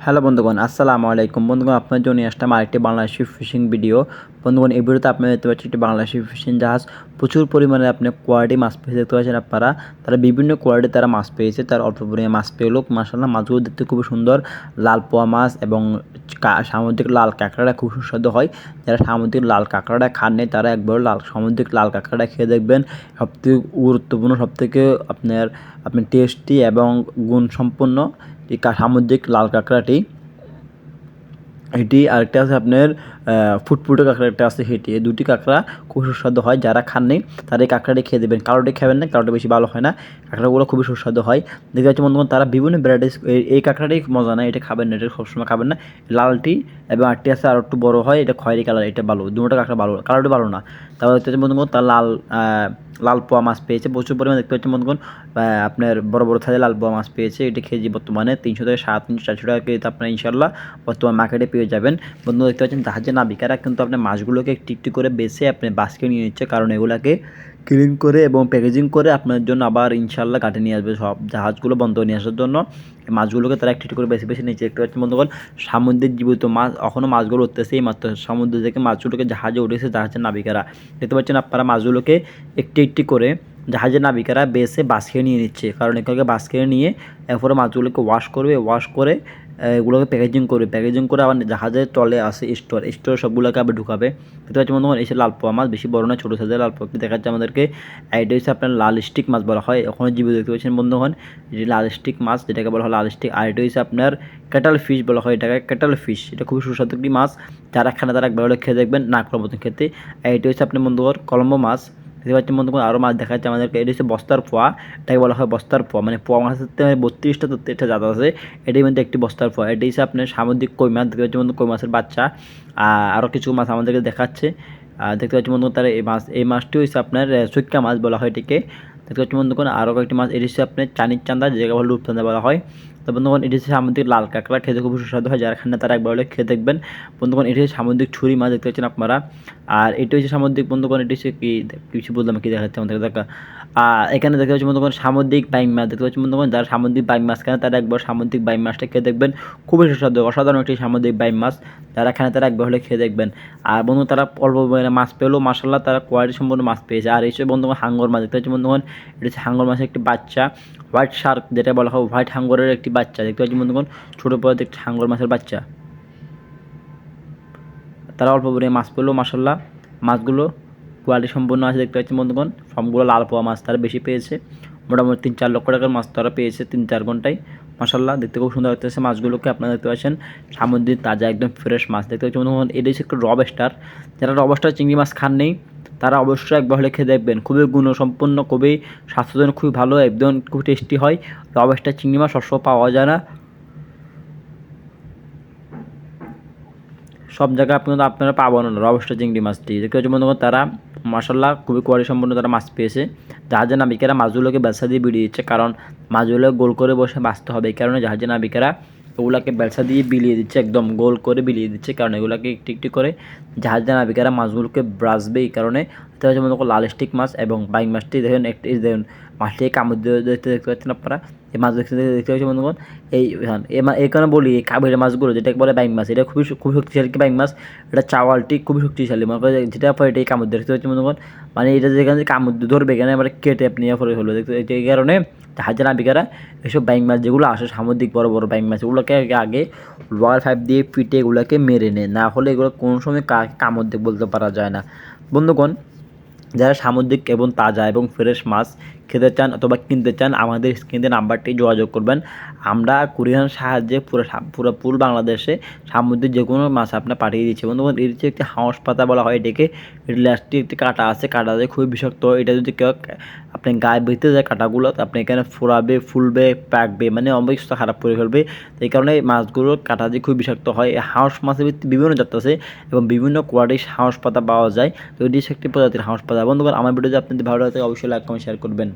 Hello বন্ধুগণ, আসসালামু আলাইকুম। বন্ধুগণ, আপনার জন্য নিয়ে আসলাম আরেকটি বাংলাদেশি ফিশিং ভিডিও। বন্ধুগণ, এই ভিডিওতে আপনারা দেখতে পাচ্ছেন একটি বাংলাদেশি ফিশিং জাহাজ প্রচুর পরিমাণে আপনি কোয়ালিটি মাছ পেয়েছে দেখতে পাচ্ছেন আপনারা। তারা বিভিন্ন কোয়ালিটি তারা মাছ পেয়েছে, তার অল্প পরিমাণে মাছ পেলো। মাশাআল্লাহ, মাছগুলো দেখতে খুবই সুন্দর। লাল পোয়া মাছ এবং সামুদ্রিক লাল কাঁকড়াটা খুব সুস্বাদু হয়। যারা সামুদ্রিক লাল কাঁকড়াটা খাননি তারা একবার সামুদ্রিক লাল কাঁকড়াটা খেয়ে দেখবেন। সবথেকে গুরুত্বপূর্ণ, সবথেকে আপনি টেস্টি এবং গুণসম্পন্ন এই সামুদ্রিক লাল কাঁকড়াটি এটি। আরেকটা আছে আপনার ফুটফুটে কাঁকড়া একটা আছে সেটি। এই দুটি কাঁকড়া খুব সুস্বাদু হয়। যারা খাননি তারা এই কাঁকড়াটি খেয়ে দেবেন। কালোটি খাবেন না, কালোটা বেশি ভালো হয় না। কাঁকড়াগুলো খুবই সুস্বাদু হয়। দেখতে পাচ্ছি বন্ধুগণ, তারা বিভিন্ন ভ্যারাইটিস এই কাঁকড়াটাই মজা না, এটা খাবেন না, এটা সবসময় খাবেন না। লালটি এবং আরটি আছে আর একটু বড় হয়, এটা খয়েরি কালার, এটা ভালো। দুটো কাঁকড়া ভালো, কালারটি ভালো না। তারপর দেখতে পাচ্ছি বন্ধুগণ, তার লাল পোয়া মাছ পেয়েছে প্রচুর পরিমাণে। দেখতে পাচ্ছি বন্ধুগণ, আপনার বড় বড় সাইজের লাল পোয়া মাছ পেয়েছে। এটি কেজি বর্তমানে 300 থেকে 350, 400 টাকা কেজিতে আপনার ইনশাল্লাহ বর্তমান মার্কেটে পেয়ে যাবেন। বন্ধু দেখতে পাচ্ছেন জাহাজের নাবিকারা কিন্তু আপনার মাছগুলোকে একটি একটি করে বেছে আপনি বাস্কে নিয়ে নিচ্ছে, কারণ এগুলাকে ক্লিন করে এবং প্যাকেজিং করে আপনার জন্য আবার ইনশাল্লাহ ঘাটে নিয়ে আসবে। সব জাহাজগুলো বন্ধ নিয়ে আসার জন্য মাছগুলোকে তারা একটু একটু করে বেছে বেছে নিচ্ছে। দেখতে পাচ্ছেন বন্ধুগণ, সামুদ্রিক জীবিত মাছ এখনও মাছগুলো উঠতেছে, এই মাত্র সমুদ্র থেকে মাছগুলোকে জাহাজে উঠেছে জাহাজের নাবিকারা। দেখতে পাচ্ছেন আপনারা মাছগুলোকে একটি একটি করে জাহাজের নাবিকারা বেছে বাস্কে নিয়ে নিচ্ছে, কারণ এগুলোকে বাস্কে নিয়ে এরপরে মাছগুলোকে ওয়াশ করবে, ওয়াশ করে এগুলোকে প্যাকেজিং করে আবার জাহাজের তলে আসে স্টোর সবগুলোকে আবার ঢুকাবে। দেখতে পাচ্ছি বন্ধুগণ, এই লাল পোয়া মাছ বেশি বড় না, ছোটো সাইজের লাল পোয়া দেখাচ্ছে আমাদেরকে। এটা হচ্ছে আপনার লাল স্টিক মাছ বলা হয়, ওখানে জীবিত দেখতে পাচ্ছেন বন্ধুগণ, যে লাল স্টিক মাছ যেটাকে বলা হয় লাল স্টিক। আর এটা হচ্ছে আপনার ক্যাটাল ফিশ বলা হয়, এটাকে ক্যাটাল ফিশ। এটা খুবই সুস্বাদু একটি মাছ, যারা খানে তারা একবার হলে খেয়ে দেখবেন, না করার মতন খেতে। এটা হচ্ছে আপনার বন্ধুগণ কলম্বো মাছ। দেখতে পাচ্ছেন বন্ধুগণ, আরও মাছ দেখা যাচ্ছে আমাদেরকে। এটা হচ্ছে বস্তার পোয়া, এটাকে বলা হয় বস্তার পোয়া। মানে পোয়া মাছের 32টা জাত আছে, এটির মধ্যে একটি বস্তার পোয়া। এটি হচ্ছে আপনার সামুদ্রিক কই মাছ। দেখতে পাচ্ছি বন্ধু কই মাছের বাচ্চা। আরও কিছু মাছ আমাদেরকে দেখাচ্ছে। দেখতে পাচ্ছি বন্ধু তার এই মাছটি হচ্ছে আপনার সুইক্কা মাছ বলা হয় এটিকে। দেখতে পাচ্ছি বন্ধুগণ আরও কয়েকটি মাছ। এটি হচ্ছে আপনার চানির চান্দা, যেটাকে বলে রূপচান্দা বলা হয়। তো বন্ধুগণ, এটি হচ্ছে সামুদ্রিক লাল কাঁকড়া, খেতে খুব সুস্বাদু হয়। যারা খান না তারা একবার হলে খেয়ে দেখবেন। বন্ধুগণ, এটি হচ্ছে সামুদ্রিক ছুরি মাছ, দেখতে পাচ্ছেন আপনারা। আর এটি হচ্ছে সামুদ্রিক বন্ধুগণ, এটি হচ্ছে কি কিছু বললাম, কি দেখাচ্ছে আমাদের দেখা। এখানে দেখতে পাচ্ছি বন্ধুগণ সামুদ্রিক বাইম মাছ। দেখতে পাচ্ছি বন্ধুগণ, যারা সামুদ্রিক বাইম মাছ খান তারা একবার সামুদ্রিক বাইম মাছটা খেয়ে দেখবেন, খুবই সুস্বাদু, অসাধারণ একটি সামুদ্রিক বাইম মাছ। যারা খান তারা একবার হলে খেয়ে দেখবেন। আর বন্ধু, তারা অল্প মাছ পেলেও মাশাআল্লাহ তারা কোয়ালিটি সম্পন্ন মাছ পেয়েছে। আর এই হচ্ছে বন্ধুগণ হাঙ্গর মাছ। দেখতে পাচ্ছি বন্ধুগণ, এটা হচ্ছে হাঙ্গর মাছের একটি বাচ্চা, হোয়াইট শার্ক যেটা বলা হয়, হোয়াইট হাঙ্গরের একটি বাচ্চা। দেখতে পাচ্ছি বন্ধুগণ, ছোটো পরে একটি হাঙ্গর মাছের বাচ্চা। তারা অল্প পরিমাণে মাছ পেলেও মাশাআল্লাহ মাছগুলো কোয়ালিটি সম্পন্ন আছে। দেখতে পাচ্ছি বন্ধুগণ, সবগুলো লাল পোয়া মাছ তারা বেশি পেয়েছে। মোটামুটি 3-4 লক্ষ টাকার মাছ তারা পেয়েছে 3-4 ঘন্টায়। মাশাআল্লাহ, দেখতে খুব সুন্দর লাগতেছে মাছগুলোকে। আপনারা দেখতে পাচ্ছেন সামুদ্রিক তাজা একদম ফ্রেশ মাছ। দেখতে পাচ্ছি বন্ধুগণ, এটা হচ্ছে একটু রবস্টার। যারা রবস্টার চিংড়ি মাছ খান নেই তারা অবশ্যই একবার হলে খেয়ে দেখবেন, খুবই গুণসম্পন্ন, খুবই স্বাস্থ্যের জন্য খুবই ভালো, একদম খুব টেস্টি হয়। রবস্টার চিংড়ি মাছ সবসময় পাওয়া যায় না, সব জায়গায় আপনারা পাবেন না রবস্টার চিংড়ি মাছটি। দেখতে পাচ্ছি বন্ধুগণ, তারা মাশাআল্লাহ খুবই কোয়ালিটি সম্পন্ন তারা মাছ পেয়েছে। জাহাজের নাবিকেরা মাছগুলোকে বেলসা দিয়ে বিলিয়ে দিচ্ছে, কারণ মাছগুলো গোল করে বসে বাঁচতে হবে। এই কারণে জাহাজের নাবিকেরা ওগুলাকে বেলসা দিয়ে বিলিয়ে দিচ্ছে, একদম গোল করে বিলিয়ে দিচ্ছে, কারণ এগুলাকে একটু একটু করে জাহাজের নাবিকেরা মাছগুলোকে ব্রাসবে। এই কারণে দেখতে পাচ্ছি বন্ধুগণ লাল স্টিক মাছ এবং বাইং মাছটি দেখেন, দেখুন মাছটিকে কামড় দেখতে পাচ্ছেন আপনারা। এই মাছ দেখতে পাচ্ছি বন্ধুগণ, এই কারণে বলি এই কাবের মাছগুলো যেটাকে বলে বাইং মাছ, এটা খুবই শক্তিশালী বাইং মাছ। এটা চাওয়ালটি খুবই শক্তিশালী, মনে করে যেটা পরে এটাই কামড় দেখতে পাচ্ছি বন্ধুগণ। মানে এটা যেখানে কামড় ধরবে এখানে এবার কেটে আপনি পরে হলো দেখতে। এই কারণে জাহাজের নাবিকেরা এসব বাইং মাছ যেগুলো আসে সামুদ্রিক বড় বড় বাইং মাছ, ওগুলোকে আগে রয়্যাল ফাইভ দিয়ে পিটে এগুলোকে মেরে নেয়, না হলে এগুলো কোনো সময় কামড় দিয়ে বলতে পারা যায় না। বন্ধুগণ, যারা সামুদ্রিক এবং তাজা এবং ফ্রেশ মাছ খেতে চান অথবা কিনতে চান, আমাদের স্ক্রিনে নাম্বারটি যোগাযোগ করবেন। আমরা কুরিয়ার সাহায্যে পুরো বাংলাদেশে সামুদ্রিক যে কোনো মাছ আপনার পাঠিয়ে দিচ্ছি। বন্ধুগণ, এর হচ্ছে একটি হাঁস পাতা বলা হয় এটাকে। এর লাস্টে একটি কাঁটা আছে, কাঁটাতে খুবই বিষাক্ত। এটা যদি কেউ আপনি গায়ে বেঁধে যায় কাঁটাগুলো, আপনি এখানে ফোড়াবে, ফুলবে, পাকবে, মানে অবস্থা খারাপ করে ফেলবে। এই কারণে মাছগুলো কাঁটা দিয়ে খুব বিষাক্ত হয়। হাঁস মাছের বিভিন্ন জাত আছে এবং বিভিন্ন কোয়ালিটির হাঁস পাতা পাওয়া যায়। তো এটি একটি প্রজাতির হাঁস পাতা। বন্ধুগণ, আমার ভিডিওতে আপনাদের ভালো লাগে অবশ্যই লাইক কমেন্ট শেয়ার করবেন।